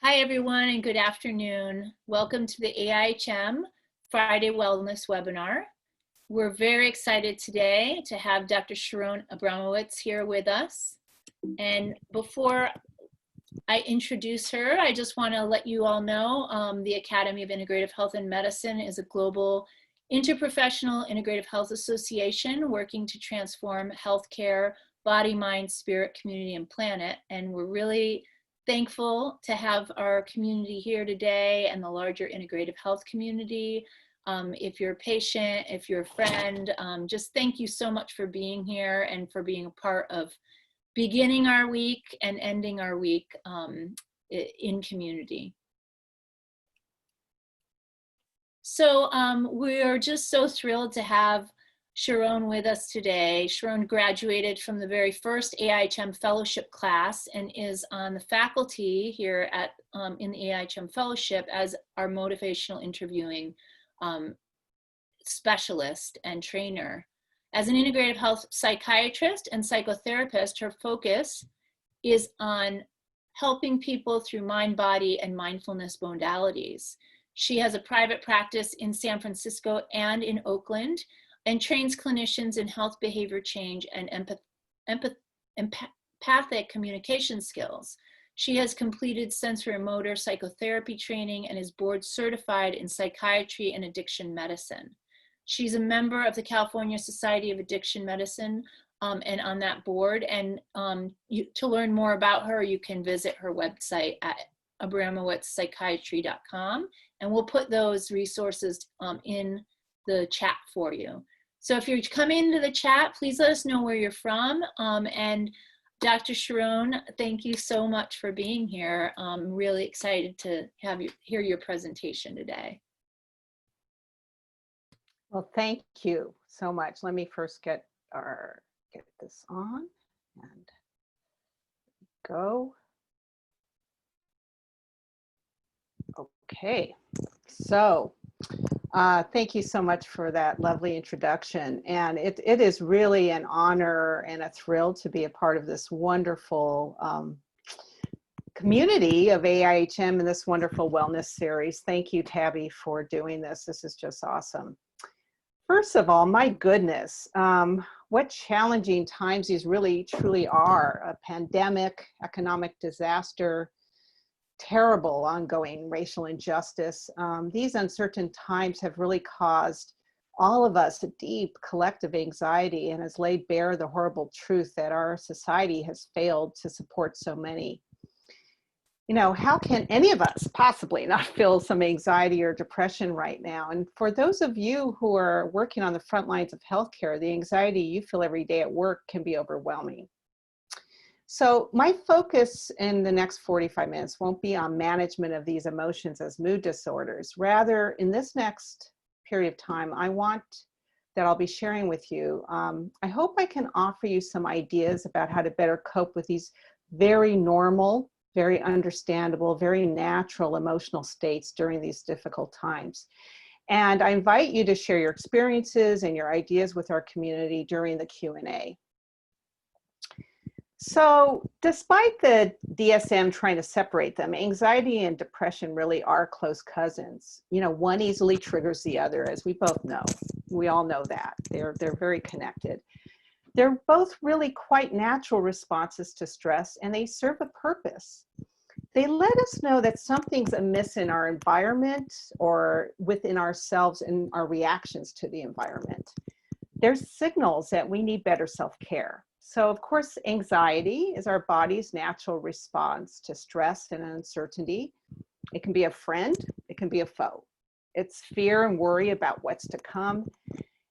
Hi, everyone, and good afternoon. Welcome to the AIHM Friday Wellness Webinar. We're very excited today to have Dr. Sharone Abramowitz here with us. And before I introduce her, I just want to let you all know the Academy of Integrative Health and Medicine is a global interprofessional integrative health association working to transform healthcare, body, mind, spirit, community, and planet. And we're really thankful to have our community here today and the larger integrative health community. If you're a patient, if you're a friend, just thank you so much for being here and for being a part of beginning our week and ending our week in community. So we are just so thrilled to have Sharone with us today. Sharone graduated from the very first AIHM fellowship class and is on the faculty here at in the AIHM fellowship as our motivational interviewing specialist and trainer. As an integrative health psychiatrist and psychotherapist, her focus is on helping people through mind, body, and mindfulness modalities. She has a private practice in San Francisco and in Oakland, and trains clinicians in health behavior change and empathic communication skills. She has completed sensory-motor psychotherapy training and is board certified in psychiatry and addiction medicine. She's a member of the California Society of Addiction Medicine and on that board. And to learn more about her, you can visit her website at abramowitzpsychiatry.com, and we'll put those resources in the chat for you. So if you're coming into the chat, please let us know where you're from. And Dr. Sharone, thank you so much for being here. I'm really excited to have you hear your presentation today. Well, thank you so much. Let me first get this on and go. Okay, so thank you so much for that lovely introduction. And it is really an honor and a thrill to be a part of this wonderful community of AIHM and this wonderful wellness series. Thank you, Tabby, for doing this. This is just awesome. First of all, my goodness, what challenging times these really truly are. A pandemic, economic disaster, terrible ongoing racial injustice. These uncertain times have really caused all of us a deep collective anxiety and has laid bare the horrible truth that our society has failed to support so many. You know, how can any of us possibly not feel some anxiety or depression right now? And for those of you who are working on the front lines of healthcare, the anxiety you feel every day at work can be overwhelming. So my focus in the next 45 minutes won't be on management of these emotions as mood disorders. Rather, in this next period of time, I'll be sharing with you, I hope I can offer you some ideas about how to better cope with these very normal, very understandable, very natural emotional states during these difficult times. And I invite you to share your experiences and your ideas with our community during the Q&A. So despite the DSM trying to separate them, anxiety and depression really are close cousins. You know, one easily triggers the other, as we both know. We all know that. They're very connected. They're both really quite natural responses to stress, and they serve a purpose. They let us know that something's amiss in our environment or within ourselves and our reactions to the environment. There's signals that we need better self-care. So of course, anxiety is our body's natural response to stress and uncertainty. It can be a friend, it can be a foe. It's fear and worry about what's to come.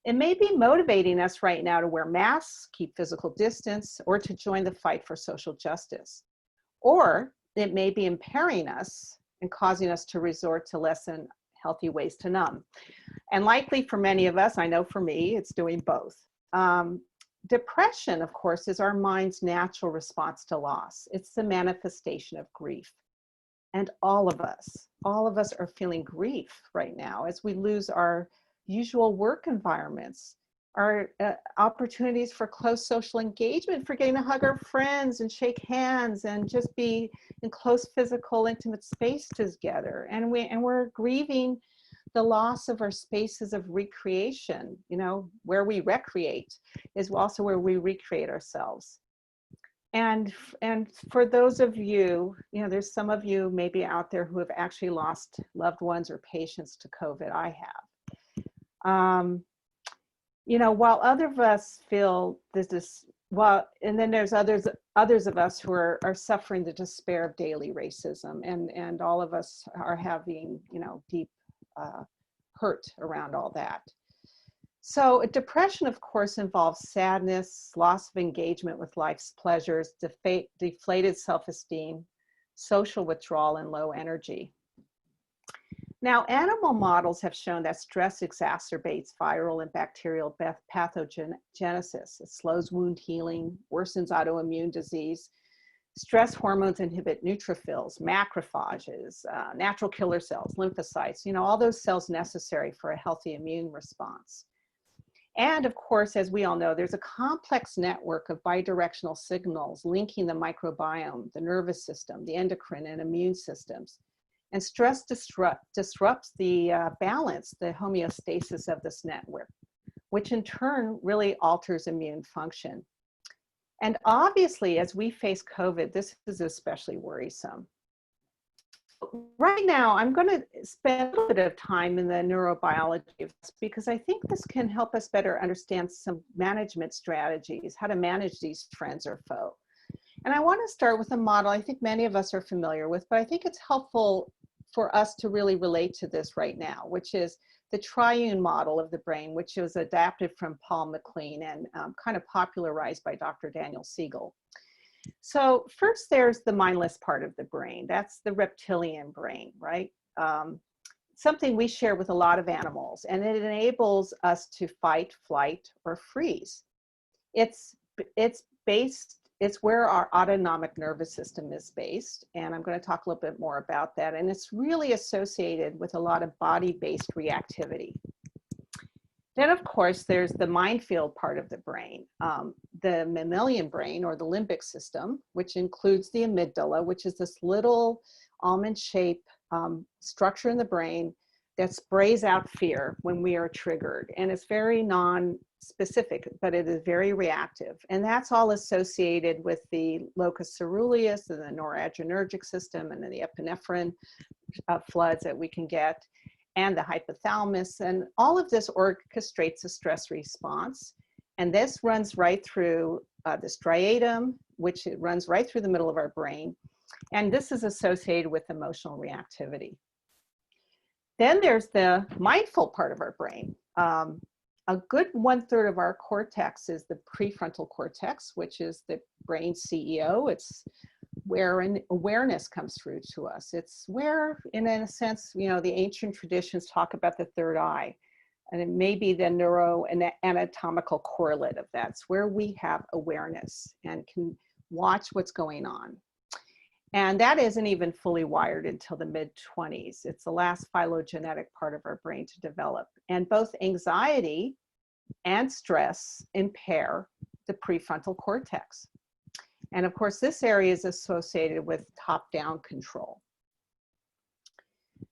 It may be motivating us right now to wear masks, keep physical distance, or to join the fight for social justice. Or it may be impairing us and causing us to resort to less than healthy ways to numb. And likely for many of us, I know for me, it's doing both. Depression, of course, is our mind's natural response to loss. It's the manifestation of grief. And all of us are feeling grief right now as we lose our usual work environments, opportunities for close social engagement, for getting to hug our friends and shake hands and just be in close physical, intimate space together. And we're grieving the loss of our spaces of recreation. You know, where we recreate is also where we recreate ourselves. And for those of you, you know, there's some of you maybe out there who have actually lost loved ones or patients to COVID. I have. You know, while other of us feel and then there's others of us who are suffering the despair of daily racism, and all of us are having, you know, deep hurt around all that. So depression, of course, involves sadness, loss of engagement with life's pleasures, deflated self-esteem, social withdrawal, and low energy. Now, animal models have shown that stress exacerbates viral and bacterial pathogenesis. It slows wound healing, worsens autoimmune disease. Stress hormones inhibit neutrophils, macrophages, natural killer cells, lymphocytes, you know, all those cells necessary for a healthy immune response. And of course, as we all know, there's a complex network of bidirectional signals linking the microbiome, the nervous system, the endocrine and immune systems. And stress disrupts the balance, the homeostasis of this network, which in turn really alters immune function. And obviously, as we face COVID, this is especially worrisome. Right now, I'm going to spend a little bit of time in the neurobiology of this, because I think this can help us better understand some management strategies, how to manage these friends or foe. And I want to start with a model I think many of us are familiar with, but I think it's helpful for us to really relate to this right now, which is the Triune Model of the brain, which was adapted from Paul MacLean and kind of popularized by Dr. Daniel Siegel. So first, there's the mindless part of the brain. That's the reptilian brain, right? Something we share with a lot of animals, and it enables us to fight, flight, or freeze. It's where our autonomic nervous system is based, and I'm going to talk a little bit more about that. And it's really associated with a lot of body-based reactivity. Then, of course, there's the mind field part of the brain, the mammalian brain, or the limbic system, which includes the amygdala, which is this little almond-shaped structure in the brain that sprays out fear when we are triggered. And it's very non-specific, but it is very reactive. And that's all associated with the locus ceruleus and the noradrenergic system, and then the epinephrine floods that we can get, and the hypothalamus. And all of this orchestrates a stress response. And this runs right through the striatum, which it runs right through the middle of our brain. And this is associated with emotional reactivity. Then there's the mindful part of our brain. A good 1/3 of our cortex is the prefrontal cortex, which is the brain's CEO. It's where awareness comes through to us. It's where, in a sense, you know, the ancient traditions talk about the third eye, and it may be the neuroanatomical correlate of that. It's where we have awareness and can watch what's going on. And that isn't even fully wired until the mid-20s. It's the last phylogenetic part of our brain to develop. And both anxiety and stress impair the prefrontal cortex. And of course, this area is associated with top-down control.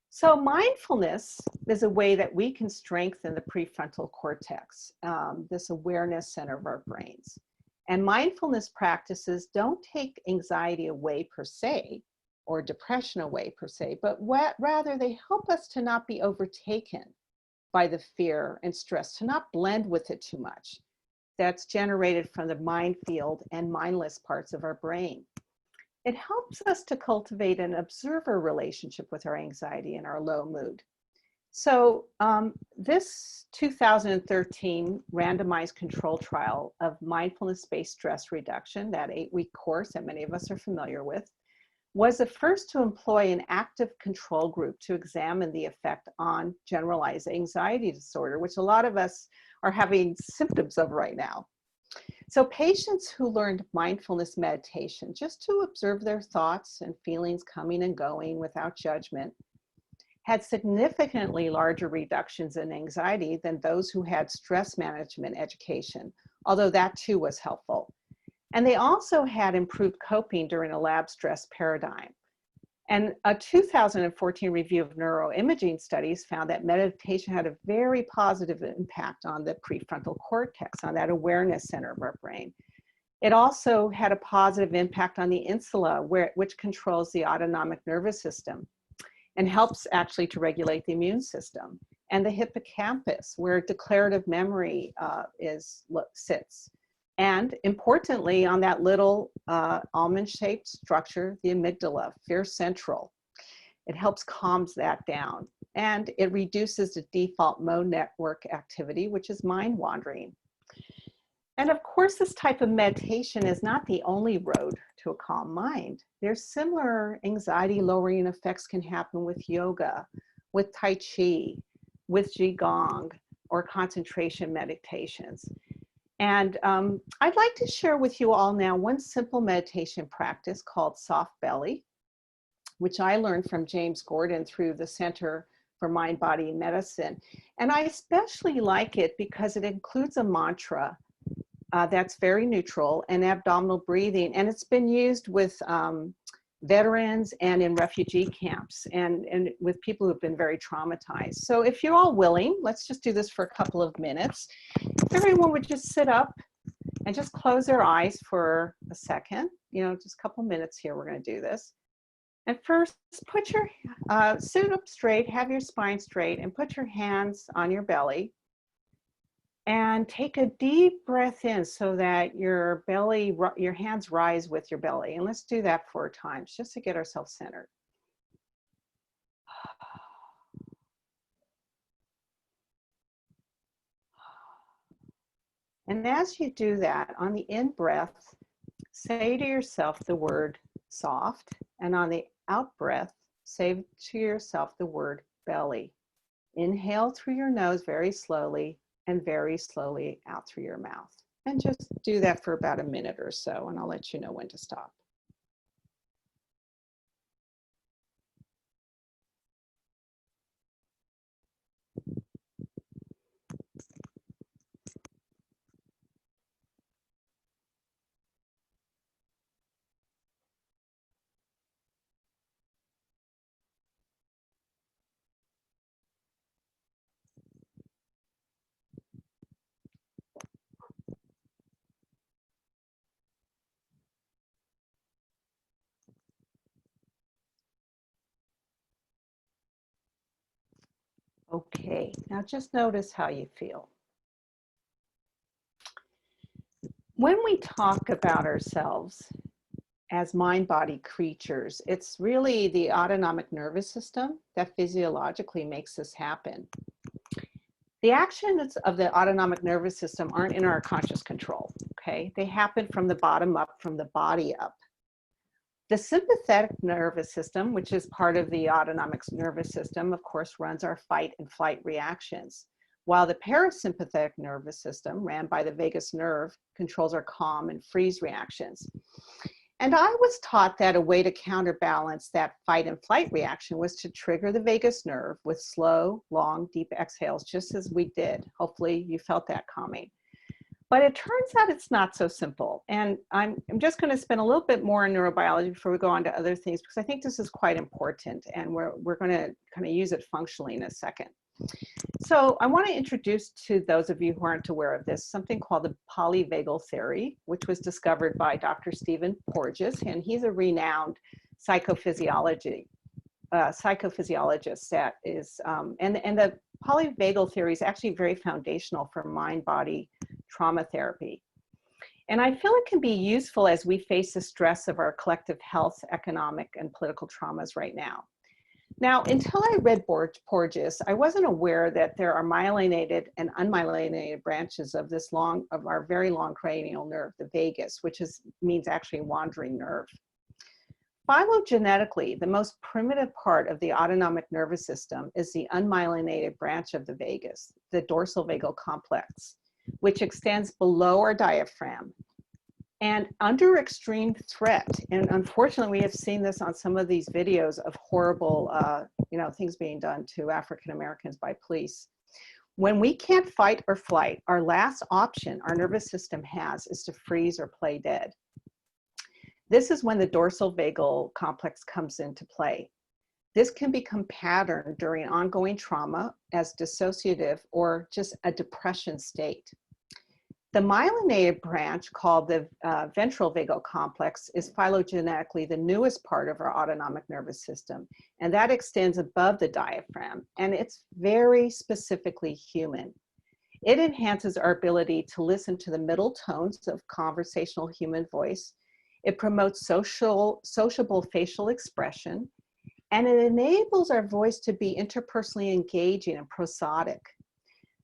So mindfulness is a way that we can strengthen the prefrontal cortex, this awareness center of our brains. And mindfulness practices don't take anxiety away per se, or depression away per se, but rather they help us to not be overtaken by the fear and stress, to not blend with it too much. That's generated from the mind field and mindless parts of our brain. It helps us to cultivate an observer relationship with our anxiety and our low mood. So this 2013 randomized control trial of mindfulness-based stress reduction, that 8-week course that many of us are familiar with, was the first to employ an active control group to examine the effect on generalized anxiety disorder, which a lot of us are having symptoms of right now. So patients who learned mindfulness meditation, just to observe their thoughts and feelings coming and going without judgment, had significantly larger reductions in anxiety than those who had stress management education, although that too was helpful. And they also had improved coping during a lab stress paradigm. And a 2014 review of neuroimaging studies found that meditation had a very positive impact on the prefrontal cortex, on that awareness center of our brain. It also had a positive impact on the insula, which controls the autonomic nervous system and helps actually to regulate the immune system, and the hippocampus, where declarative memory sits. And importantly, on that little almond-shaped structure, the amygdala, fear central. It helps calms that down. And it reduces the default mode network activity, which is mind wandering. And of course, this type of meditation is not the only road to a calm mind. There's similar anxiety lowering effects can happen with yoga, with Tai Chi, with Qigong, or concentration meditations. And I'd like to share with you all now one simple meditation practice called soft belly, which I learned from James Gordon through the Center for Mind, Body, and Medicine. And I especially like it because it includes a mantra that's very neutral and abdominal breathing. And it's been used with veterans and in refugee camps and with people who've been very traumatized. So if you're all willing, let's just do this for a couple of minutes. If everyone would just sit up and just close their eyes for a second, just a couple minutes here, we're going to do this. And first, put your, sit up straight, have your spine straight, and put your hands on your belly. And take a deep breath in so that your belly, your hands rise with your belly. And let's do that 4 times just to get ourselves centered. And as you do that, on the in-breath, say to yourself the word soft. And on the out-breath, say to yourself the word belly. Inhale through your nose very slowly, and very slowly out through your mouth. And just do that for about a minute or so, and I'll let you know when to stop. Okay, now just notice how you feel. When we talk about ourselves as mind-body creatures, it's really the autonomic nervous system that physiologically makes this happen. The actions of the autonomic nervous system aren't in our conscious control, okay? They happen from the bottom up, from the body up. The sympathetic nervous system, which is part of the autonomic nervous system, of course, runs our fight and flight reactions, while the parasympathetic nervous system, ran by the vagus nerve, controls our calm and freeze reactions. And I was taught that a way to counterbalance that fight and flight reaction was to trigger the vagus nerve with slow, long, deep exhales, just as we did. Hopefully you felt that calming. But it turns out it's not so simple. And I'm just going to spend a little bit more on neurobiology before we go on to other things, because I think this is quite important, and we're going to kind of use it functionally in a second. So I want to introduce to those of you who aren't aware of this, something called the Polyvagal Theory, which was discovered by Dr. Stephen Porges, and he's a renowned psychophysiologist that is, and the Polyvagal Theory is actually very foundational for mind-body trauma therapy. And I feel it can be useful as we face the stress of our collective health, economic, and political traumas right now. Now, until I read Porges, I wasn't aware that there are myelinated and unmyelinated branches of our very long cranial nerve, the vagus, which means actually wandering nerve. Phylogenetically, the most primitive part of the autonomic nervous system is the unmyelinated branch of the vagus, the dorsal vagal complex, which extends below our diaphragm. and under extreme threat. And unfortunately, we have seen this on some of these videos of horrible, things being done to African Americans by police. When we can't fight or flight, our last option our nervous system has is to freeze or play dead. This is when the dorsal vagal complex comes into play. This can become patterned during ongoing trauma as dissociative or just a depression state. The myelinated branch, called the ventral vagal complex, is phylogenetically the newest part of our autonomic nervous system, and that extends above the diaphragm, and it's very specifically human. It enhances our ability to listen to the middle tones of conversational human voice. It promotes sociable facial expression, and it enables our voice to be interpersonally engaging and prosodic.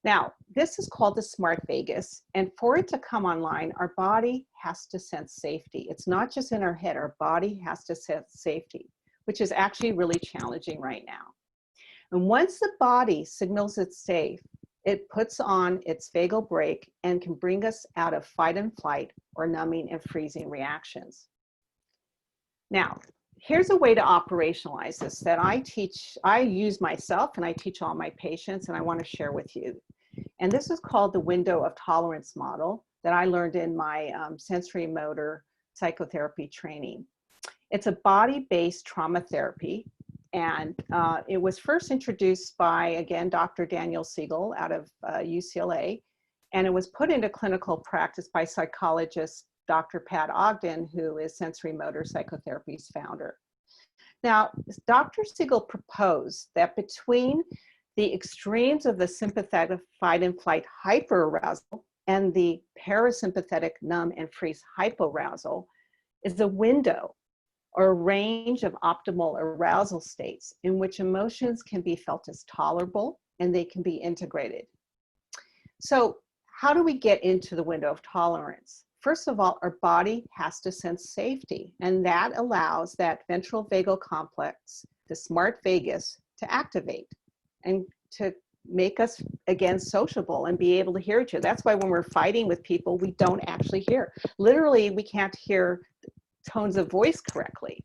Now, this is called the smart vagus, and for it to come online, our body has to sense safety. It's not just in our head, our body has to sense safety, which is actually really challenging right now. And once the body signals it's safe, it puts on its vagal brake and can bring us out of fight and flight or numbing and freezing reactions. Now, here's a way to operationalize this that I use myself and I teach all my patients, and I want to share with you. And this is called the window of tolerance model that I learned in my sensory motor psychotherapy training. It's a body-based trauma therapy, and it was first introduced by, again, Dr. Daniel Siegel out of UCLA, and it was put into clinical practice by psychologist Dr. Pat Ogden, who is Sensory Motor Psychotherapy's founder. Now, Dr. Siegel proposed that between the extremes of the sympathetic fight and flight hyperarousal and the parasympathetic numb and freeze hypoarousal is a window or a range of optimal arousal states in which emotions can be felt as tolerable and they can be integrated. So how do we get into the window of tolerance? First of all, our body has to sense safety, and that allows that ventral vagal complex, the smart vagus, to activate and to make us, again, sociable and be able to hear each other. That's why when we're fighting with people, we don't actually hear. Literally, we can't hear tones of voice correctly.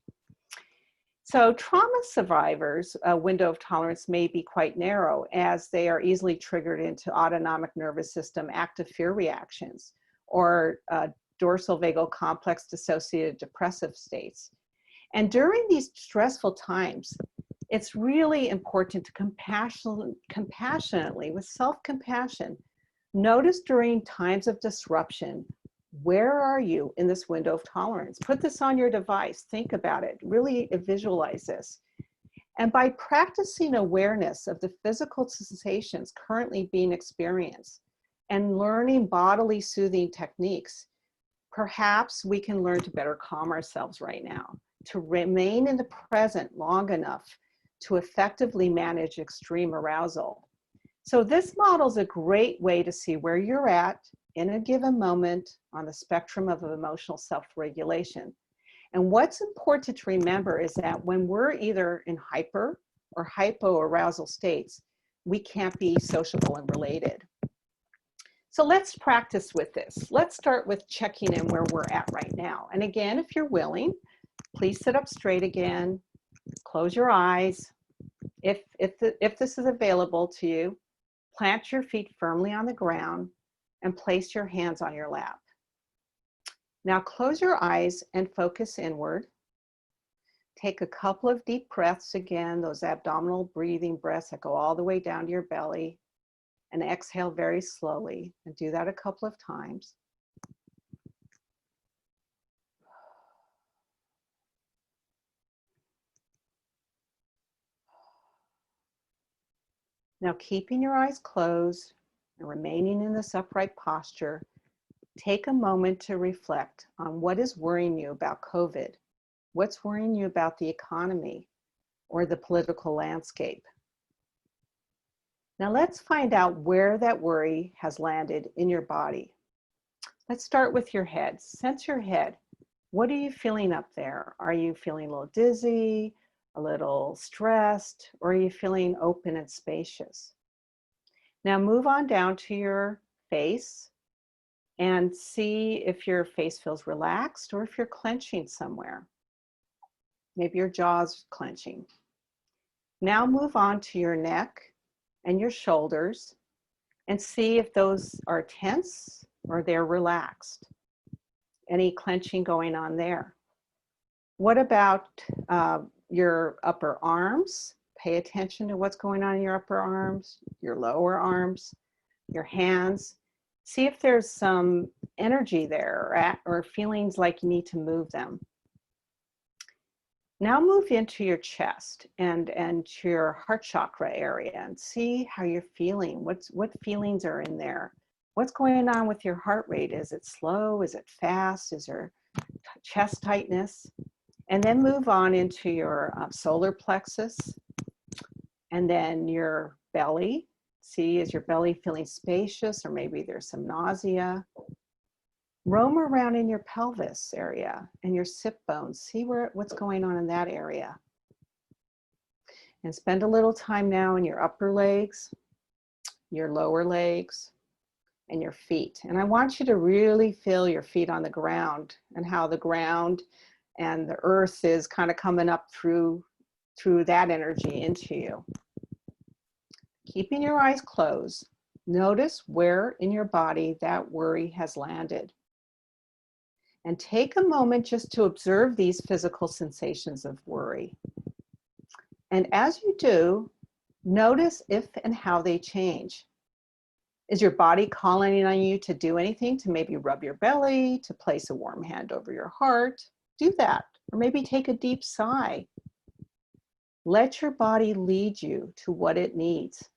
So trauma survivors' window of tolerance may be quite narrow, as they are easily triggered into autonomic nervous system active fear reactions or dorsal vagal complex dissociative depressive states. And during these stressful times, it's really important to compassionately, with self-compassion, notice during times of disruption, where are you in this window of tolerance? Put this on your device, think about it, really visualize this. And by practicing awareness of the physical sensations currently being experienced and learning bodily soothing techniques, perhaps we can learn to better calm ourselves right now, to remain in the present long enough to effectively manage extreme arousal. So this model is a great way to see where you're at in a given moment on the spectrum of emotional self-regulation. And what's important to remember is that when we're either in hyper or hypoarousal states, we can't be sociable and related. So let's practice with this. Let's start with checking in where we're at right now. And again, if you're willing, please sit up straight again, close your eyes. If this is available to you, plant your feet firmly on the ground and place your hands on your lap. Now close your eyes and focus inward. Take a couple of deep breaths again, those abdominal breathing breaths that go all the way down to your belly, and exhale very slowly, and do that a couple of times. Now, keeping your eyes closed and remaining in this upright posture, take a moment to reflect on what is worrying you about COVID. What's worrying you about the economy or the political landscape? Now let's find out where that worry has landed in your body. Let's start with your head. Sense your head. What are you feeling up there? Are you feeling a little dizzy, a little stressed, or are you feeling open and spacious? Now move on down to your face. and see if your face feels relaxed or if you're clenching somewhere. Maybe your jaw's clenching. Now move on to your neck and your shoulders and see if those are tense or they're relaxed. Any clenching going on there? What about your upper arms? Pay attention to what's going on in your upper arms, your lower arms, your hands. See if there's some energy there or feelings like you need to move them. Now move into your chest and to your heart chakra area and see how you're feeling. What feelings are in there? What's going on with your heart rate? Is it slow? Is it fast? Is there chest tightness? And then move on into your solar plexus and then your belly. See, is your belly feeling spacious or maybe there's some nausea? Roam around in your pelvis area and your sit bones. See what's going on in that area. And spend a little time now in your upper legs, your lower legs, and your feet. And I want you to really feel your feet on the ground and how the ground and the earth is kind of coming up through that energy into you. Keeping your eyes closed, notice where in your body that worry has landed. And take a moment just to observe these physical sensations of worry. And as you do, notice if and how they change. Is your body calling on you to do anything, to maybe rub your belly, to place a warm hand over your heart? Do that. Or maybe take a deep sigh. Let your body lead you to what it needs.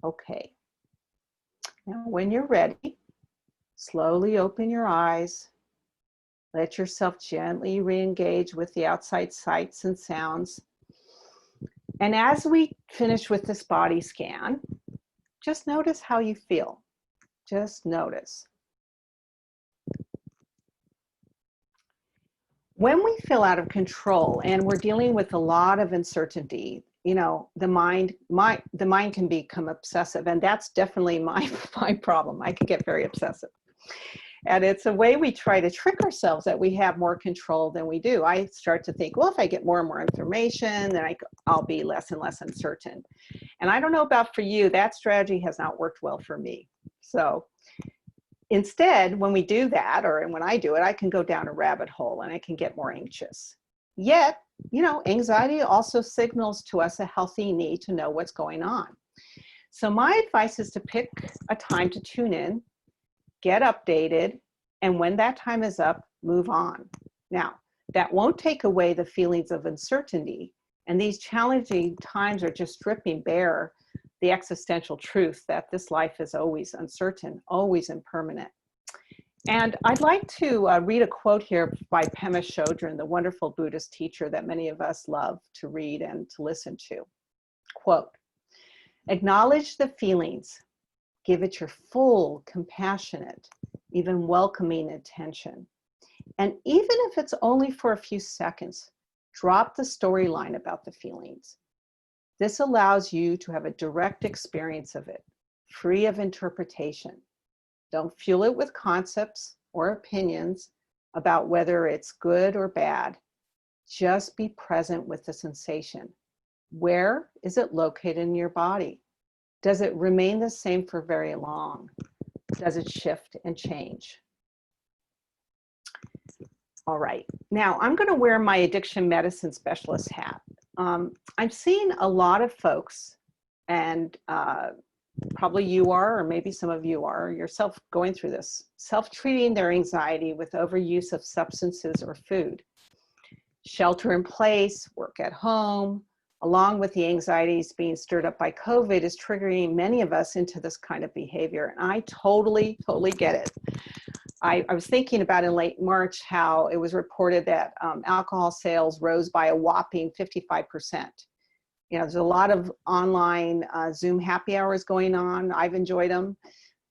Okay. Now, when you're ready, slowly open your eyes. Let yourself gently re-engage with the outside sights and sounds. And as we finish with this body scan, just notice how you feel. Just notice. When we feel out of control and we're dealing with a lot of uncertainty, you know, the mind can become obsessive, and that's definitely my problem. I can get very obsessive. And it's a way we try to trick ourselves that we have more control than we do. I start to think, well, if I get more and more information, then I'll be less and less uncertain. And I don't know about for you, that strategy has not worked well for me. So instead, when we do that, or when I do it, I can go down a rabbit hole and I can get more anxious. Yet, you know, anxiety also signals to us a healthy need to know what's going on. So my advice is to pick a time to tune in, get updated, and when that time is up, move on. Now, that won't take away the feelings of uncertainty, and these challenging times are just stripping bare the existential truth that this life is always uncertain, always impermanent. And I'd like to read a quote here by Pema Chodron, the wonderful Buddhist teacher that many of us love to read and to listen to. Quote, "Acknowledge the feelings. Give it your full, compassionate, even welcoming attention. And even if it's only for a few seconds, drop the storyline about the feelings. This allows you to have a direct experience of it, free of interpretation. Don't fuel it with concepts or opinions about whether it's good or bad. Just be present with the sensation. Where is it located in your body? Does it remain the same for very long? Does it shift and change?" All right, now I'm going to wear my addiction medicine specialist hat. I'm seeing a lot of folks, and probably you are, or maybe some of you are yourself going through this, self-treating their anxiety with overuse of substances or food. Shelter in place, work at home, along with the anxieties being stirred up by COVID, is triggering many of us into this kind of behavior. And I totally get it. I was thinking about in late March how it was reported that alcohol sales rose by a whopping 55%. You know, there's a lot of online Zoom happy hours going on. I've enjoyed them.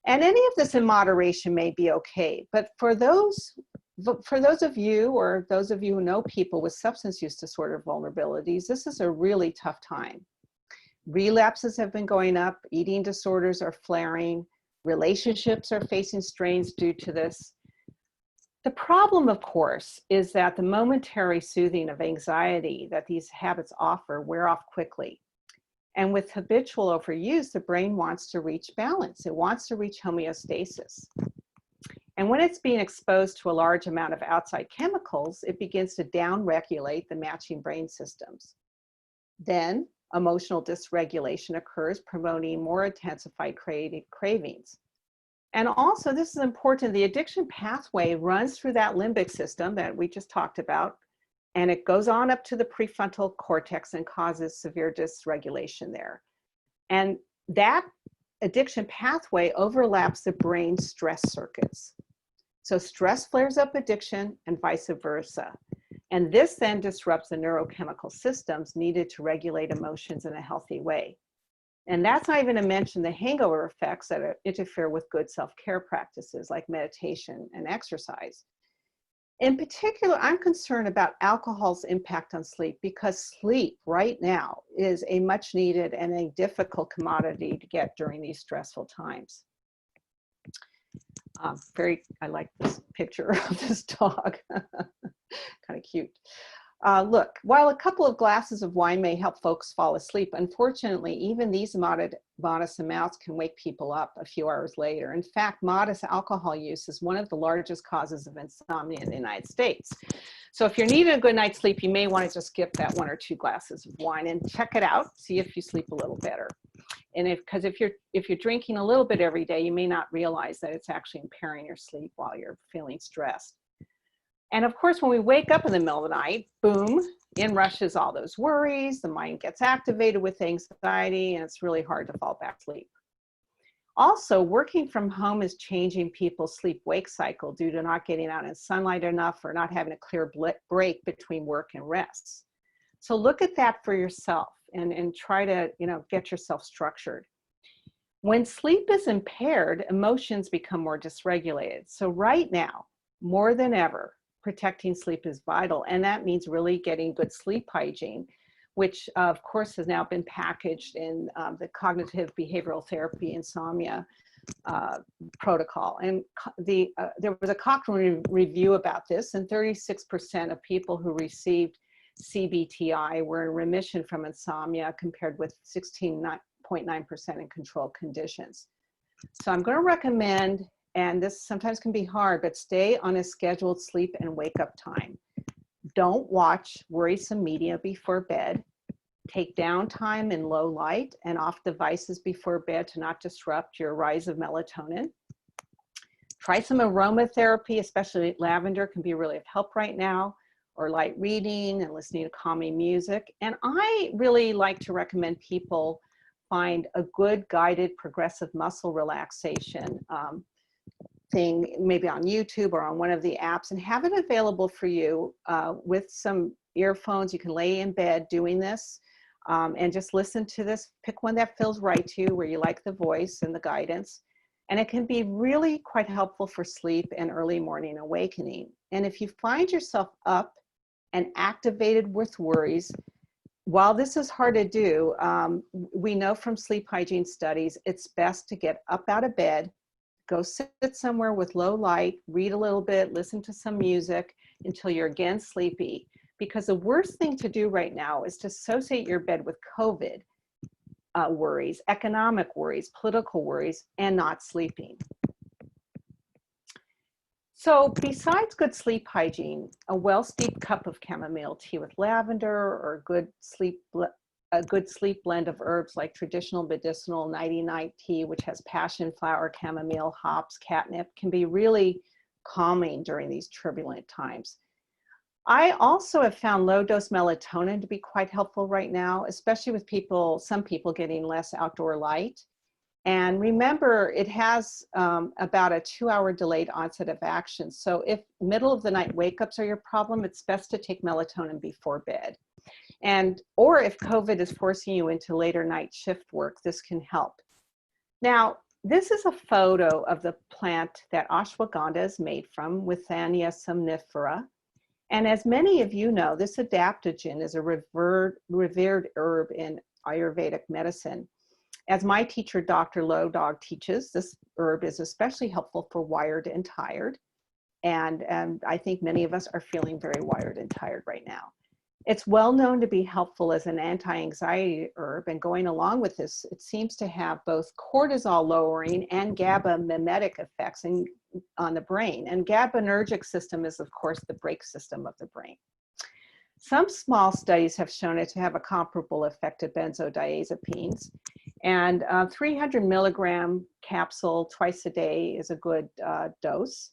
And any of this in moderation may be okay. But for those of you, or those of you who know people with substance use disorder vulnerabilities, this is a really tough time. Relapses have been going up, eating disorders are flaring, Relationships are facing strains due to this. The problem, of course, is that the momentary soothing of anxiety that these habits offer wear off quickly. And with habitual overuse, the brain wants to reach balance. It wants to reach homeostasis. And when it's being exposed to a large amount of outside chemicals, it begins to downregulate the matching brain systems. Then emotional dysregulation occurs, promoting more intensified cravings. And also, this is important, the addiction pathway runs through that limbic system that we just talked about, and it goes on up to the prefrontal cortex and causes severe dysregulation there. And that addiction pathway overlaps the brain's stress circuits. So stress flares up addiction and vice versa. And this then disrupts the neurochemical systems needed to regulate emotions in a healthy way. And that's not even to mention the hangover effects that interfere with good self-care practices like meditation and exercise. In particular, I'm concerned about alcohol's impact on sleep, because sleep right now is a much needed and a difficult commodity to get during these stressful times. I like this picture of this dog, kind of cute. Look, while a couple of glasses of wine may help folks fall asleep, unfortunately, even these modest amounts can wake people up a few hours later. In fact, modest alcohol use is one of the largest causes of insomnia in the United States. So if you're needing a good night's sleep, you may want to just skip that 1 or 2 glasses of wine and check it out, see if you sleep a little better. And because if you're drinking a little bit every day, you may not realize that it's actually impairing your sleep while you're feeling stressed. And of course, when we wake up in the middle of the night, boom, in rushes all those worries, the mind gets activated with anxiety, and it's really hard to fall back asleep. Also, working from home is changing people's sleep-wake cycle due to not getting out in sunlight enough or not having a clear break between work and rest. So look at that for yourself and try to, get yourself structured. When sleep is impaired, emotions become more dysregulated. So right now, more than ever, protecting sleep is vital, and that means really getting good sleep hygiene, which of course has now been packaged in the cognitive behavioral therapy insomnia protocol. And there was a Cochrane review about this, and 36% of people who received CBTI were in remission from insomnia, compared with 16.9% in control conditions. So I'm going to recommend, and this sometimes can be hard, but stay on a scheduled sleep and wake up time. Don't watch worrisome media before bed. Take downtime in low light and off devices before bed to not disrupt your rise of melatonin. Try some aromatherapy, especially lavender can be really of help right now, or light reading and listening to calming music. And I really like to recommend people find a good guided progressive muscle relaxation thing, maybe on YouTube or on one of the apps, and have it available for you with some earphones. You can lay in bed doing this and just listen to this. Pick one that feels right to you, where you like the voice and the guidance. And it can be really quite helpful for sleep and early morning awakening. And if you find yourself up and activated with worries, while this is hard to do, we know from sleep hygiene studies, it's best to get up out of bed, go sit somewhere with low light, read a little bit, listen to some music until you're again sleepy. Because the worst thing to do right now is to associate your bed with COVID worries, economic worries, political worries, and not sleeping. So besides good sleep hygiene, a well-steeped cup of chamomile tea with lavender, or a good sleep blend of herbs like traditional medicinal nighty-night tea, which has passion flower, chamomile, hops, catnip, can be really calming during these turbulent times. I also have found low-dose melatonin to be quite helpful right now, especially with some people getting less outdoor light. And remember, it has about a 2-hour delayed onset of action. So if middle of the night wake-ups are your problem, it's best to take melatonin before bed. Or if COVID is forcing you into later night shift work, this can help. Now, this is a photo of the plant that ashwagandha is made from, Withania somnifera. And as many of you know, this adaptogen is a revered herb in Ayurvedic medicine. As my teacher, Dr. Low Dog, teaches, this herb is especially helpful for wired and tired. And I think many of us are feeling very wired and tired right now. It's well known to be helpful as an anti-anxiety herb, and going along with this, it seems to have both cortisol lowering and GABA mimetic effects on the brain. And GABAergic system is, of course, the brake system of the brain. Some small studies have shown it to have a comparable effect to benzodiazepines, and 300 milligram capsule twice a day is a good dose.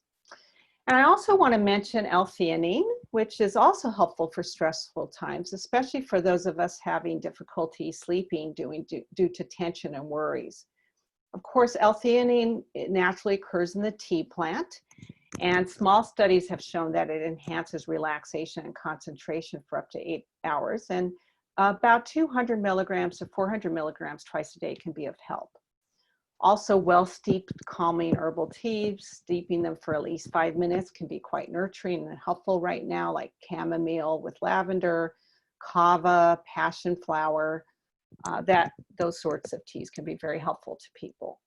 And I also want to mention L-theanine, which is also helpful for stressful times, especially for those of us having difficulty sleeping due to tension and worries. Of course, L-theanine naturally occurs in the tea plant, and small studies have shown that it enhances relaxation and concentration for up to 8 hours. And about 200 milligrams to 400 milligrams twice a day can be of help. Also, well-steeped calming herbal teas, steeping them for at least 5 minutes can be quite nurturing and helpful right now, like chamomile with lavender, kava, passion flower, those sorts of teas can be very helpful to people.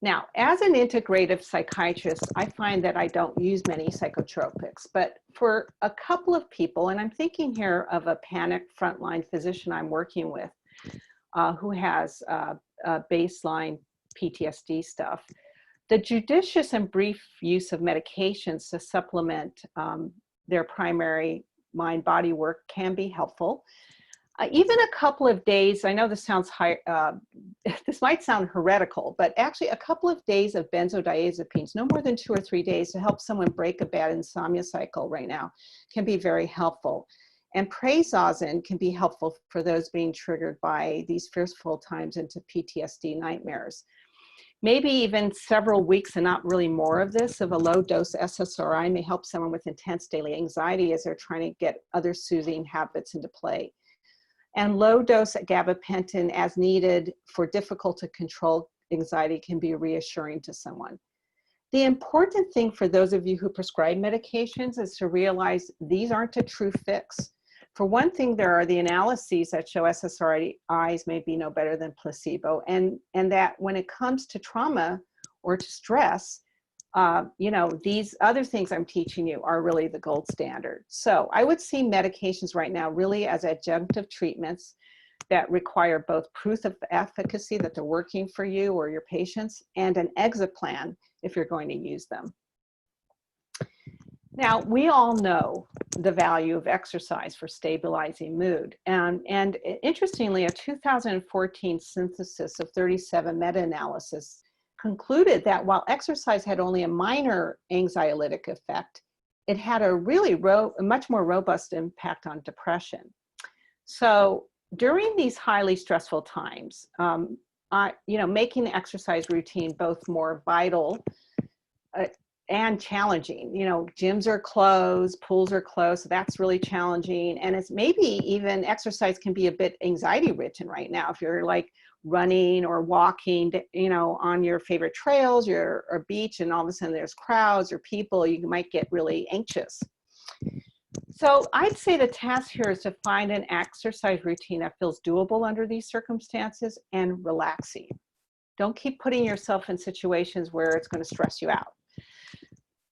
Now, as an integrative psychiatrist, I find that I don't use many psychotropics, but for a couple of people, and I'm thinking here of a panicked frontline physician I'm working with who has baseline PTSD stuff, the judicious and brief use of medications to supplement their primary mind-body work can be helpful. Even a couple of days, I know this sounds this might sound heretical, but actually a couple of days of benzodiazepines, no more than 2 or 3 days, to help someone break a bad insomnia cycle right now can be very helpful. And prazosin can be helpful for those being triggered by these fearful times into PTSD nightmares. Maybe even several weeks and not really more of this, of a low dose SSRI may help someone with intense daily anxiety as they're trying to get other soothing habits into play. And low dose gabapentin as needed for difficult to control anxiety can be reassuring to someone. The important thing for those of you who prescribe medications is to realize these aren't a true fix. For one thing, there are the analyses that show SSRIs may be no better than placebo, and that when it comes to trauma or to stress, these other things I'm teaching you are really the gold standard. So I would see medications right now really as adjunctive treatments that require both proof of efficacy that they're working for you or your patients, and an exit plan if you're going to use them. Now, we all know the value of exercise for stabilizing mood. And interestingly, a 2014 synthesis of 37 meta-analysis concluded that while exercise had only a minor anxiolytic effect, it had a really much more robust impact on depression. So during these highly stressful times, making the exercise routine both more vital and challenging. Gyms are closed, pools are closed, so that's really challenging. And it's maybe even exercise can be a bit anxiety ridden right now. If you're like running or walking, on your favorite trails or beach, and all of a sudden there's crowds or people, you might get really anxious. So I'd say the task here is to find an exercise routine that feels doable under these circumstances and relaxing. Don't keep putting yourself in situations where it's going to stress you out.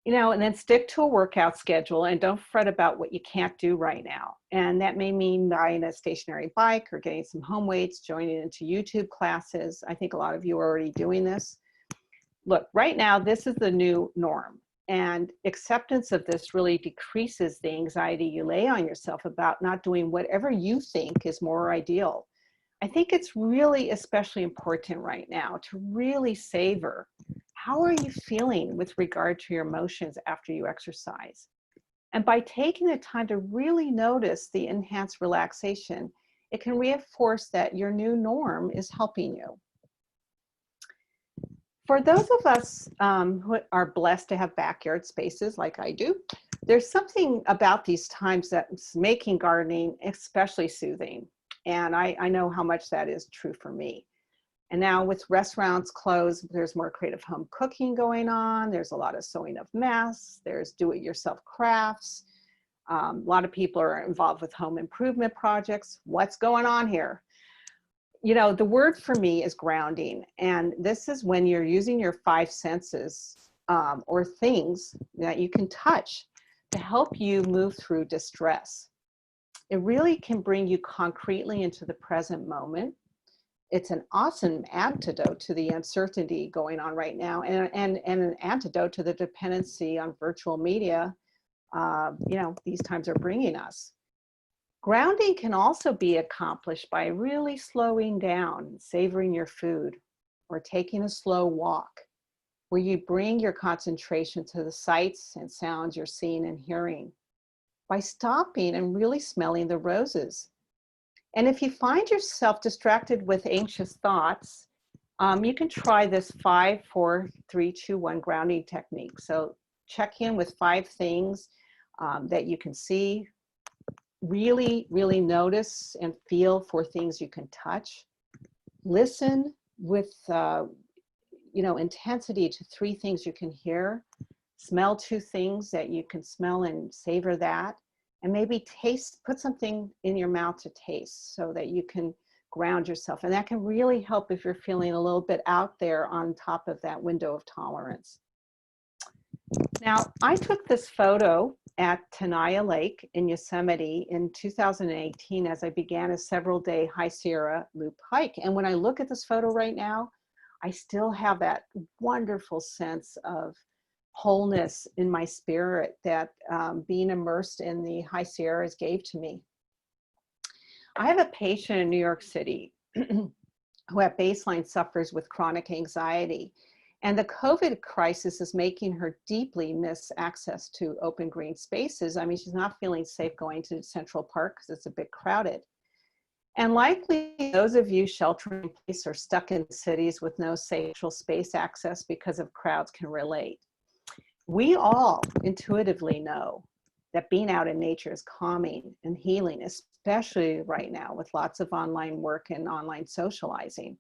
And then stick to a workout schedule and don't fret about what you can't do right now. And that may mean buying a stationary bike or getting some home weights, joining into YouTube classes. I think a lot of you are already doing this. Look, right now, this is the new norm. And acceptance of this really decreases the anxiety you lay on yourself about not doing whatever you think is more ideal. I think it's really especially important right now to really savor, how are you feeling with regard to your emotions after you exercise? And by taking the time to really notice the enhanced relaxation, it can reinforce that your new norm is helping you. For those of us who are blessed to have backyard spaces like I do, there's something about these times that's making gardening especially soothing. And I know how much that is true for me. And now with restaurants closed, there's more creative home cooking going on. There's a lot of sewing of masks. There's do-it-yourself crafts. A lot of people are involved with home improvement projects. What's going on here? you know, the word for me is grounding. And this is when you're using your five senses or things that you can touch to help you move through distress. It really can bring you concretely into the present moment. It's an awesome antidote to the uncertainty going on right now, and an antidote to the dependency on virtual media, you know, these times are bringing us. Grounding can also be accomplished by really slowing down, savoring your food, or taking a slow walk, where you bring your concentration to the sights and sounds you're seeing and hearing, by stopping and really smelling the roses. And if you find yourself distracted with anxious thoughts, you can try this 5, 4, 3, 2, 1 grounding technique. So check in with 5 things that you can see. Really, really notice and feel for things you can touch. Listen with, you know, intensity to 3 things you can hear. Smell 2 things that you can smell and savor that. And maybe taste, put something in your mouth to taste so that you can ground yourself. And that can really help if you're feeling a little bit out there on top of that window of tolerance. Now, I took this photo at Tenaya Lake in Yosemite in 2018 as I began a several-day High Sierra Loop hike. And when I look at this photo right now, I still have that wonderful sense of wholeness in my spirit that being immersed in the High Sierras gave to me. I have a patient in New York City who at baseline suffers with chronic anxiety. And the COVID crisis is making her deeply miss access to open green spaces. I mean, she's not feeling safe going to Central Park because it's a bit crowded. And likely those of you sheltering in place or stuck in cities with no social space access because of crowds can relate. We all intuitively know that being out in nature is calming and healing, especially right now with lots of online work and online socializing.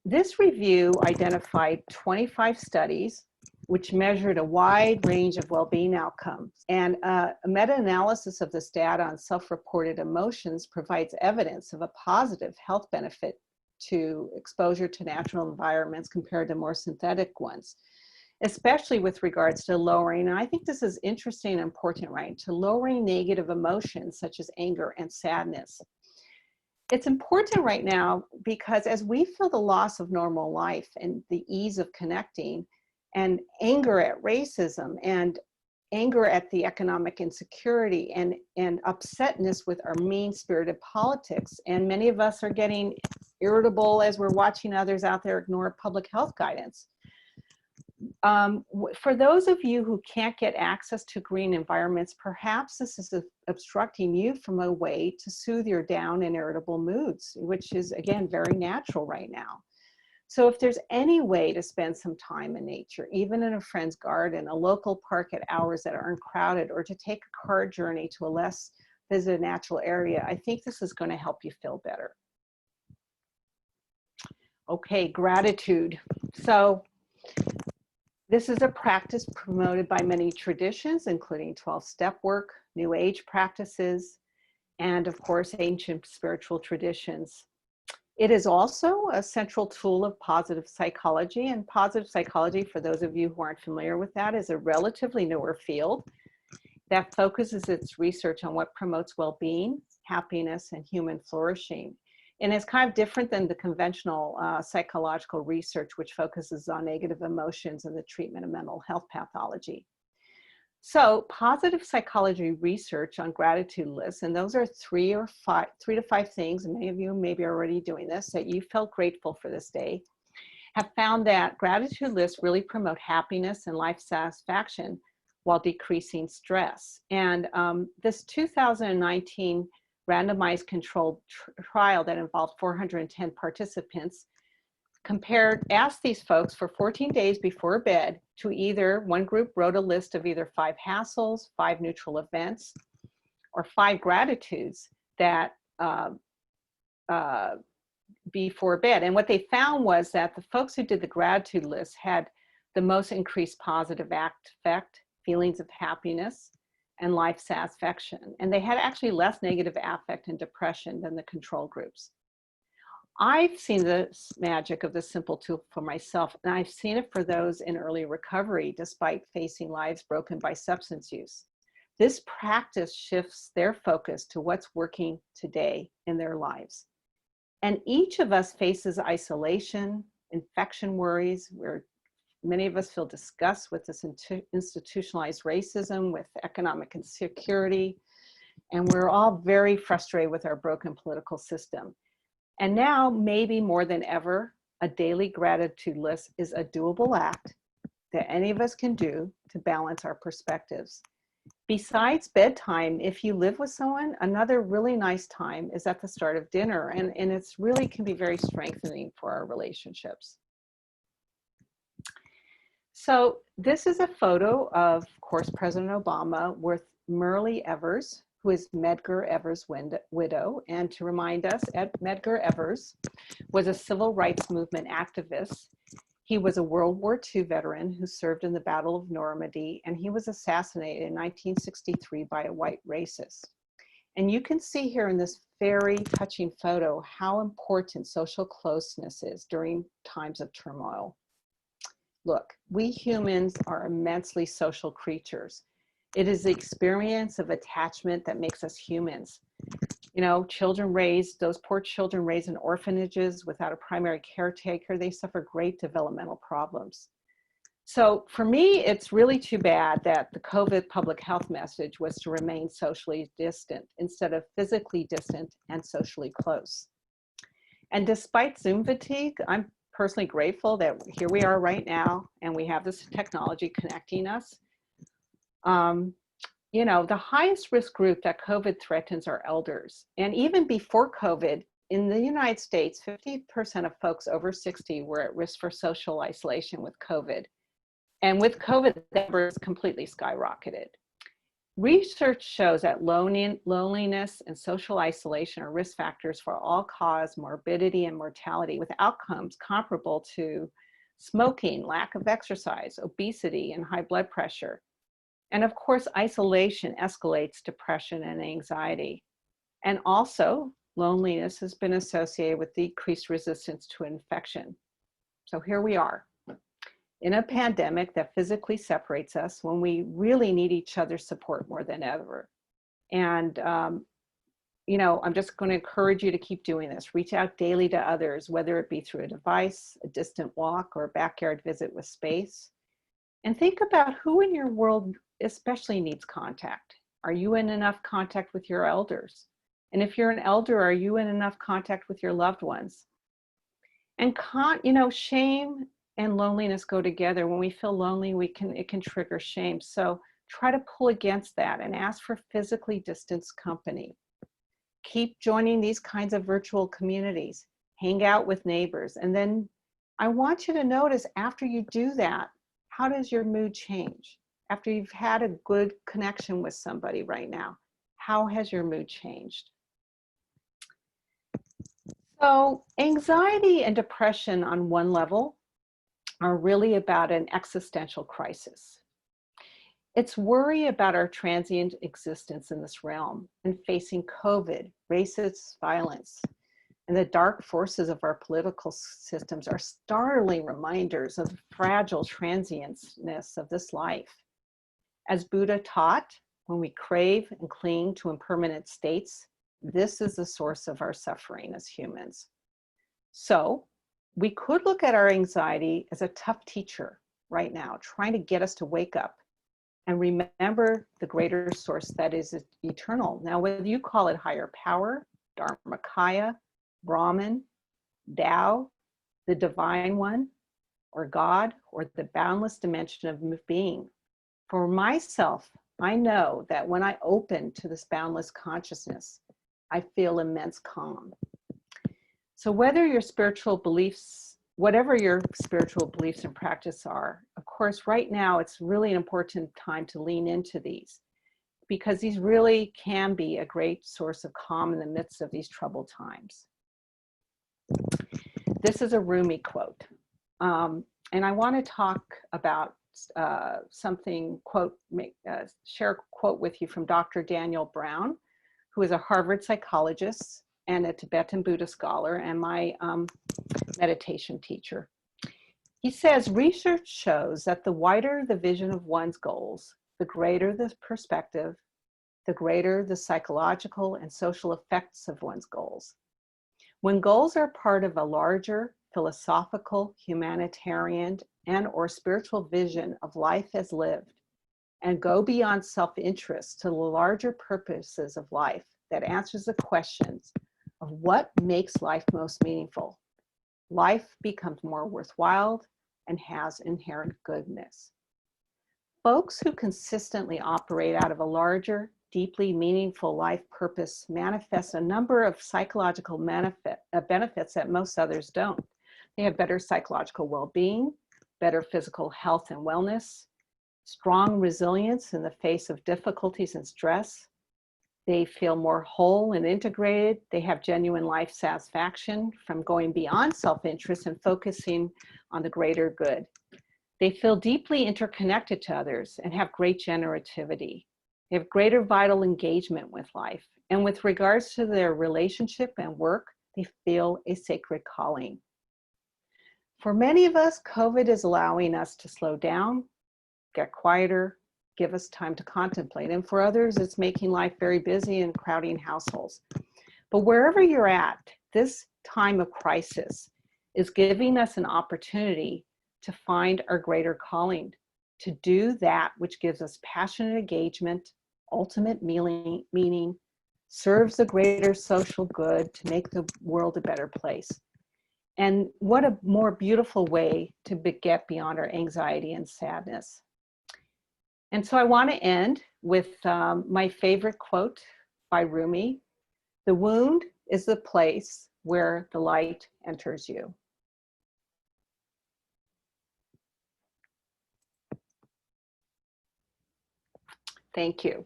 This review identified 25 studies which measured a wide range of well-being outcomes. And a meta-analysis of this data on self-reported emotions provides evidence of a positive health benefit to exposure to natural environments compared to more synthetic ones, especially with regards to lowering, and I think this is interesting and important, right, to lowering negative emotions such as anger and sadness. It's important right now because as we feel the loss of normal life and the ease of connecting, and anger at racism and anger at the economic insecurity and upsetness with our mean-spirited politics, and many of us are getting irritable as we're watching others out there ignore public health guidance. For those of you who can't get access to green environments, perhaps this is obstructing you from a way to soothe your down and irritable moods, which is, again, very natural right now. So if there's any way to spend some time in nature, even in a friend's garden, a local park at hours that aren't crowded, or to take a car journey to a less visited natural area, I think this is going to help you feel better. Okay, gratitude. So this is a practice promoted by many traditions, including 12-step work, New Age practices, and of course, ancient spiritual traditions. It is also a central tool of positive psychology, and positive psychology, for those of you who aren't familiar with that, is a relatively newer field that focuses its research on what promotes well-being, happiness, and human flourishing. And it's kind of different than the conventional psychological research, which focuses on negative emotions and the treatment of mental health pathology. So positive psychology research on gratitude lists, and those are 3 to 5 things, and many of you maybe are already doing this, that you felt grateful for this day, have found that gratitude lists really promote happiness and life satisfaction while decreasing stress. And this 2019 randomized controlled trial that involved 410 participants asked these folks for 14 days before bed to either, one group wrote a list of either 5 hassles, 5 neutral events, or 5 gratitudes that before bed. And what they found was that the folks who did the gratitude list had the most increased positive affect, feelings of happiness, and life satisfaction. And they had actually less negative affect and depression than the control groups. I've seen the magic of this simple tool for myself, and I've seen it for those in early recovery despite facing lives broken by substance use. This practice shifts their focus to what's working today in their lives. And each of us faces isolation, infection worries, where many of us feel disgust with this institutionalized racism, with economic insecurity, and we're all very frustrated with our broken political system. And now, maybe more than ever, a daily gratitude list is a doable act that any of us can do to balance our perspectives. Besides bedtime, if you live with someone, another really nice time is at the start of dinner, and it's really can be very strengthening for our relationships. So this is a photo of course, President Obama with Medgar Evers, who is Medgar Evers' widow. And to remind us, Medgar Evers was a civil rights movement activist. He was a World War II veteran who served in the Battle of Normandy, and he was assassinated in 1963 by a white racist. And you can see here in this very touching photo how important social closeness is during times of turmoil. Look, we humans are immensely social creatures. It is the experience of attachment that makes us humans. You know, those poor children raised in orphanages without a primary caretaker, they suffer great developmental problems. So for me, it's really too bad that the COVID public health message was to remain socially distant instead of physically distant and socially close. And despite Zoom fatigue, I'm personally grateful that here we are right now and we have this technology connecting us. You know, the highest risk group that COVID threatens are elders. And even before COVID, in the United States, 50% of folks over 60 were at risk for social isolation with COVID. And with COVID, that number has completely skyrocketed. Research shows that loneliness and social isolation are risk factors for all-cause morbidity and mortality, with outcomes comparable to smoking, lack of exercise, obesity, and high blood pressure. And of course, isolation escalates depression and anxiety. And also, loneliness has been associated with decreased resistance to infection. So here we are, in a pandemic that physically separates us when we really need each other's support more than ever. And, you know, I'm just going to encourage you to keep doing this. Reach out daily to others, whether it be through a device, a distant walk, or a backyard visit with space. And think about who in your world especially needs contact. Are you in enough contact with your elders? And if you're an elder, are you in enough contact with your loved ones? And you know, shame and loneliness go together. When we feel lonely, it can trigger shame. So try to pull against that and ask for physically distanced company. Keep joining these kinds of virtual communities. Hang out with neighbors. And then I want you to notice after you do that, how does your mood change? After you've had a good connection with somebody right now, how has your mood changed? So anxiety and depression on one level are really about an existential crisis. It's worry about our transient existence in this realm and facing COVID, racist violence, and the dark forces of our political systems are startling reminders of the fragile transientness of this life. As Buddha taught, when we crave and cling to impermanent states, this is the source of our suffering as humans. So we could look at our anxiety as a tough teacher right now, trying to get us to wake up and remember the greater source that is eternal. Now, whether you call it higher power, Dharmakaya, Brahman, Tao, the divine one, or God, or the boundless dimension of being. For myself, I know that when I open to this boundless consciousness, I feel immense calm. So whatever your spiritual beliefs and practice are, of course, right now, it's really an important time to lean into these, because these really can be a great source of calm in the midst of these troubled times. This is a Rumi quote. And I want to talk about share a quote with you from Dr. Daniel Brown, who is a Harvard psychologist and a Tibetan Buddhist scholar and my meditation teacher. He says, research shows that the wider the vision of one's goals, the greater the perspective, the greater the psychological and social effects of one's goals. When goals are part of a larger philosophical, humanitarian, and or spiritual vision of life as lived, and go beyond self-interest to the larger purposes of life that answers the questions of what makes life most meaningful, life becomes more worthwhile and has inherent goodness. Folks who consistently operate out of a larger, deeply meaningful life purpose manifest a number of psychological benefits that most others don't. They have better psychological well-being, better physical health and wellness, strong resilience in the face of difficulties and stress. They feel more whole and integrated. They have genuine life satisfaction from going beyond self-interest and focusing on the greater good. They feel deeply interconnected to others and have great generativity. They have greater vital engagement with life. And with regards to their relationship and work, they feel a sacred calling. For many of us, COVID is allowing us to slow down, get quieter, give us time to contemplate. And for others, it's making life very busy and crowding households. But wherever you're at, this time of crisis is giving us an opportunity to find our greater calling, to do that which gives us passionate engagement, ultimate meaning, serves the greater social good to make the world a better place. And what a more beautiful way to get beyond our anxiety and sadness. And so I want to end with my favorite quote by Rumi: "The wound is the place where the light enters you." Thank you.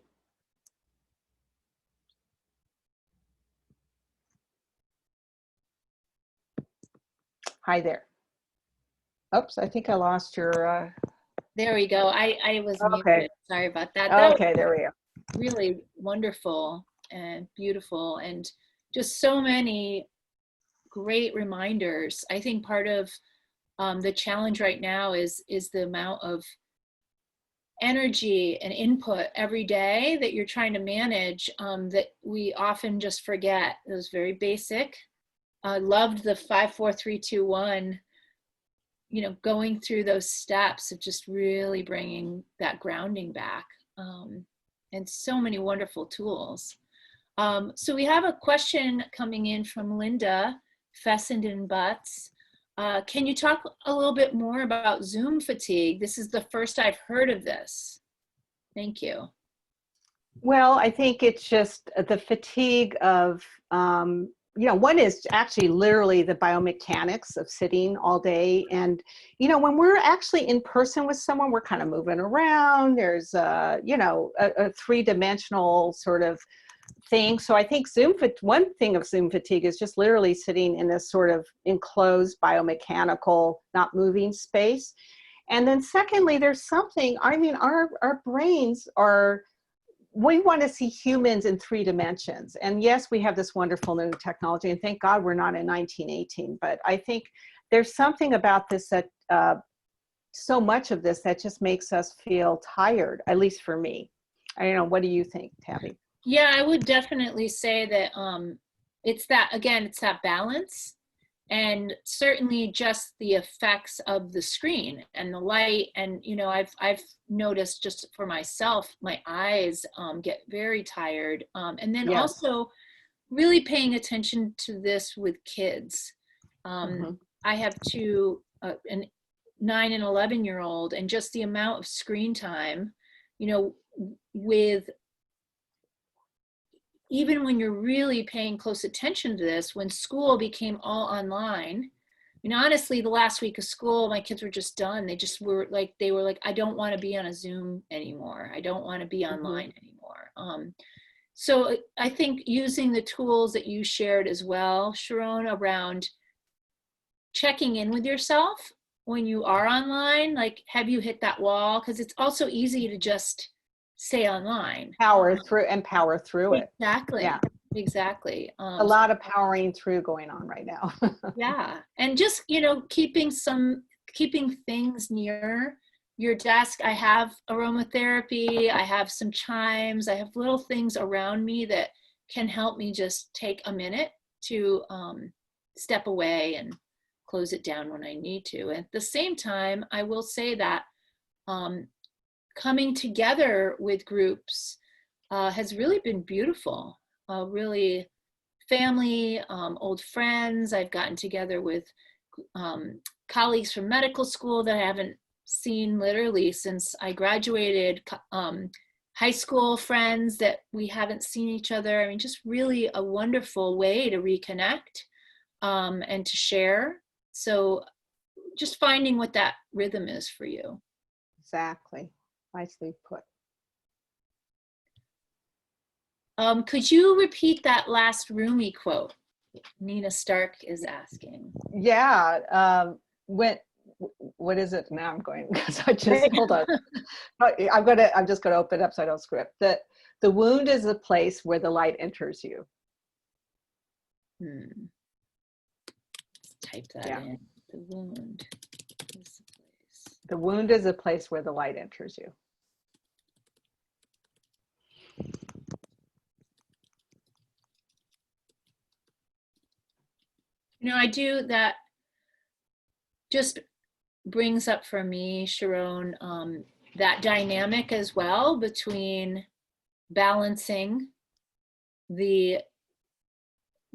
Hi there. Oops, I think I lost your... There we go. I was Okay. muted. Sorry about that. That Okay, there we go. really wonderful and beautiful, and just so many great reminders. I think part of the challenge right now is the amount of energy and input every day that you're trying to manage, that we often just forget. It was very basic. I loved the 5, 4, 3, 2, 1. You know, going through those steps of just really bringing that grounding back, and so many wonderful tools. So we have a question coming in from Linda Fessenden Butts. Can you talk a little bit more about Zoom fatigue? This is the first I've heard of this. Thank you. Well, I think it's just the fatigue of, you know, one is actually literally the biomechanics of sitting all day. And, you know, when we're actually in person with someone, we're kind of moving around. There's, you know, a three-dimensional sort of thing. So I think one thing of Zoom fatigue is just literally sitting in this sort of enclosed biomechanical, not moving space. And then secondly, there's something, I mean, our brains are, we want to see humans in 3 dimensions. And yes, we have this wonderful new technology, and thank God we're not in 1918, but I think there's something about this that, so much of this that just makes us feel tired, at least for me. I don't know, what do you think, Tabby? Yeah, I would definitely say that it's that, again, it's that balance, and certainly just the effects of the screen and the light. And, you know, I've noticed just for myself, my eyes get very tired. And then Yes. also really paying attention to this with kids. I have two, an 9 and 11-year-old, and just the amount of screen time, you know, with, even when you're really paying close attention to this, when school became all online, you know, honestly, the last week of school, my kids were just done. They just were like, I don't want to be on a Zoom anymore. I don't want to be online anymore. So I think using the tools that you shared as well, Sharone, around checking in with yourself when you are online, like, have you hit that wall? Because it's also easy to just stay online. Power through it. Exactly. Yeah. exactly. A lot of powering through going on right now. Yeah. And just, keeping things near your desk. I have aromatherapy, I have some chimes, I have little things around me that can help me just take a minute to step away and close it down when I need to. At the same time, I will say that coming together with groups has really been beautiful. Really, family, old friends. I've gotten together with colleagues from medical school that I haven't seen literally since I graduated, high school friends that we haven't seen each other. I mean, just really a wonderful way to reconnect and to share. So just finding what that rhythm is for you. Exactly. Nicely put. Could you repeat that last Rumi quote? Nina Stark is asking. Yeah. What is it now? I'm going because I just hold on. I'm just going to open it up so I don't script. The wound is a place where the light enters you. Type that in. The wound is a place. The wound is a place where the light enters you. I do that. Just brings up for me, Sharone, that dynamic as well between balancing the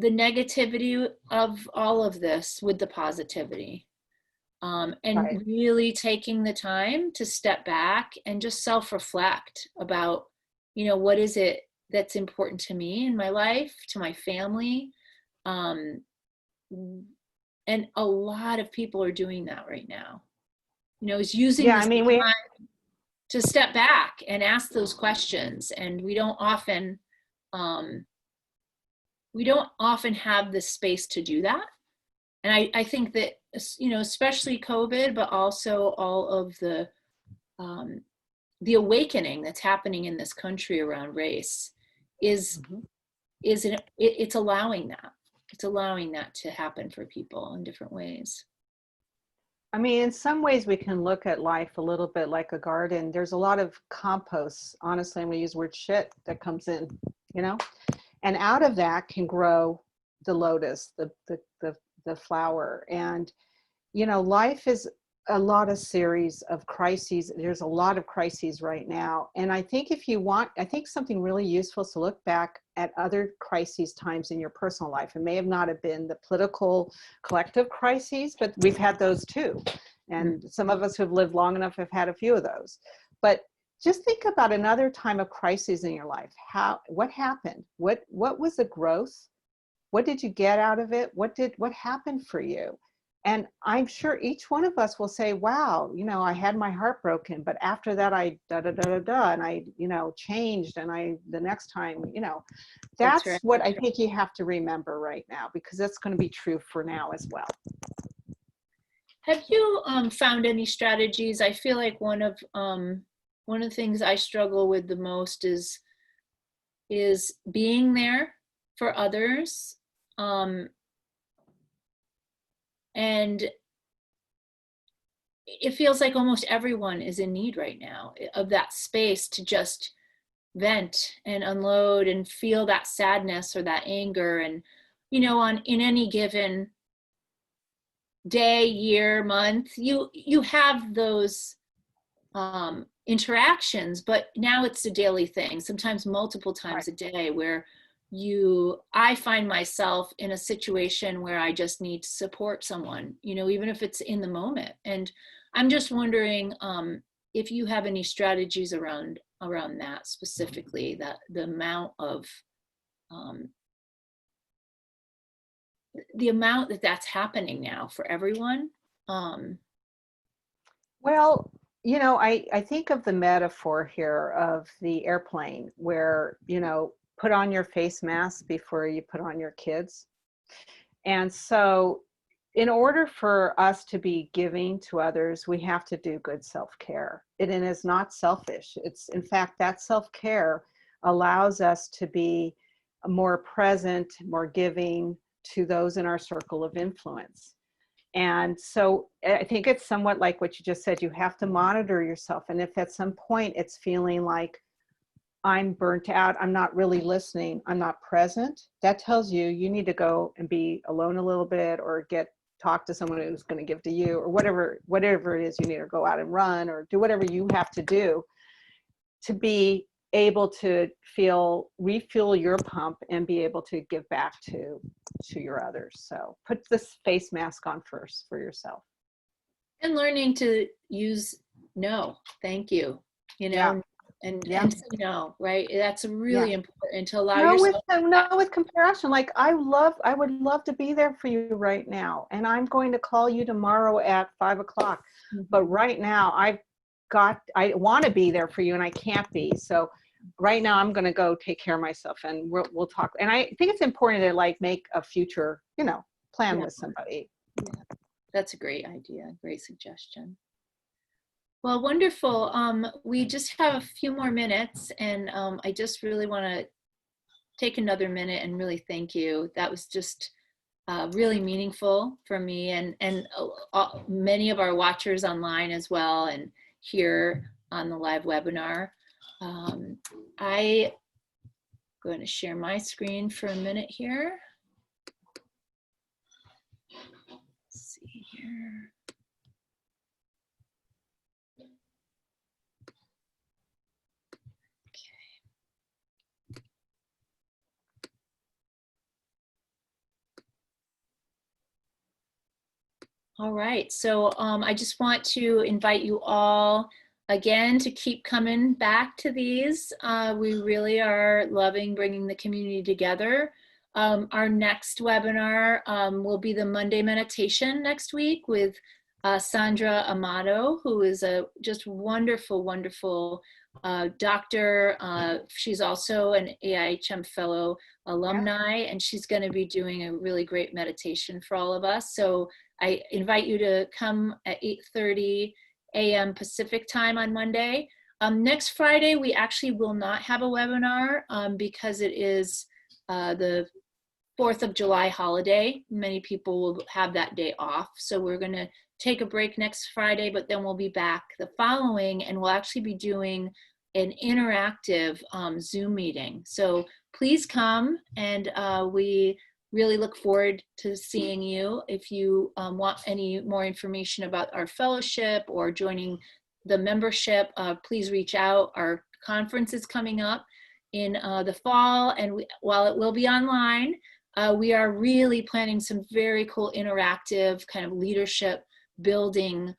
negativity of all of this with the positivity, and Right. really taking the time to step back and just self-reflect about, what is it that's important to me in my life, to my family. And a lot of people are doing that right now, is using this time to step back and ask those questions. And we don't often have the space to do that. And I think that, especially COVID, but also all of the awakening that's happening in this country around race it's allowing that. It's allowing that to happen for people in different ways. I mean, in some ways we can look at life a little bit like a garden. There's a lot of compost, honestly, I'm going to use the word shit, that comes in, and out of that can grow the lotus, the flower. And, life is a lot of series of crises. There's a lot of crises right now. And I think I think something really useful is to look back at other crises times in your personal life. It may have not have been the political collective crises, but we've had those too. And some of us who have lived long enough have had a few of those. But just think about another time of crisis in your life. What happened? What was the growth? What did you get out of it? What happened for you? And I'm sure each one of us will say, wow, I had my heart broken, but after that I and I, changed, and the next time, that's right. What I think you have to remember right now, because that's going to be true for now as well. Have you found any strategies? I feel like one of the things I struggle with the most is being there for others. And it feels like almost everyone is in need right now of that space to just vent and unload and feel that sadness or that anger. And, in any given day, year, month, you have those interactions, but now it's a daily thing, sometimes multiple times a day, where I find myself in a situation where I just need to support someone, even if it's in the moment. And I'm just wondering if you have any strategies around that specifically, that the amount that's happening now for everyone. Well, I think of the metaphor here of the airplane where, put on your face mask before you put on your kids. And so in order for us to be giving to others, we have to do good self-care. And it is not selfish. It's, in fact, that self-care allows us to be more present, more giving to those in our circle of influence. And so I think it's somewhat like what you just said, you have to monitor yourself. And if at some point it's feeling like I'm burnt out, I'm not really listening, I'm not present, that tells you you need to go and be alone a little bit, or talk to someone who's going to give to you, or whatever it is you need, or go out and run, or do whatever you have to do to be able to refuel your pump and be able to give back to your others. So put this face mask on first for yourself. And learning to use no, thank you, Yeah. and say no, right? That's really important to allow no, yourself. with compassion. Like, I would love to be there for you right now, and I'm going to call you tomorrow at 5 o'clock. But right now I want to be there for you and I can't be. So right now I'm going to go take care of myself, and we'll talk. And I think it's important to like make a future, plan with somebody. Yeah. That's a great idea. Great suggestion. Well, wonderful. We just have a few more minutes, and I just really want to take another minute and really thank you. That was just really meaningful for me, and many of our watchers online as well, and here on the live webinar. I'm going to share my screen for a minute here. Let's see here. All right, so I just want to invite you all again to keep coming back to these. We really are loving bringing the community together. Our next webinar will be the Monday meditation next week with Sandra Amato, who is a just wonderful, wonderful doctor. She's also an AIHM fellow alumni, and she's going to be doing a really great meditation for all of us. So I invite you to come at 8:30 a.m. Pacific time on Monday. Next Friday, we actually will not have a webinar because it is the 4th of July holiday. Many people will have that day off. So we're going to take a break next Friday, but then we'll be back the following, and we'll actually be doing an interactive Zoom meeting. So please come, and we really look forward to seeing you. If you want any more information about our fellowship or joining the membership, please reach out. Our conference is coming up in the fall, and while it will be online, we are really planning some very cool interactive kind of leadership building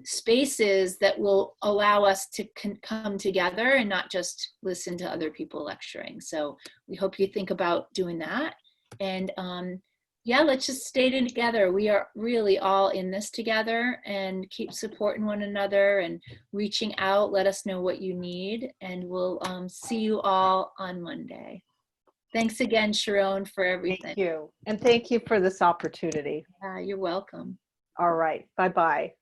spaces that will allow us to come together and not just listen to other people lecturing. So we hope you think about doing that. And yeah, let's just stay together. We are really all in this together, and keep supporting one another and reaching out. Let us know what you need, and we'll see you all on Monday. Thanks again, Sharone, for everything. Thank you. And thank you for this opportunity. You're welcome. All right. Bye-bye.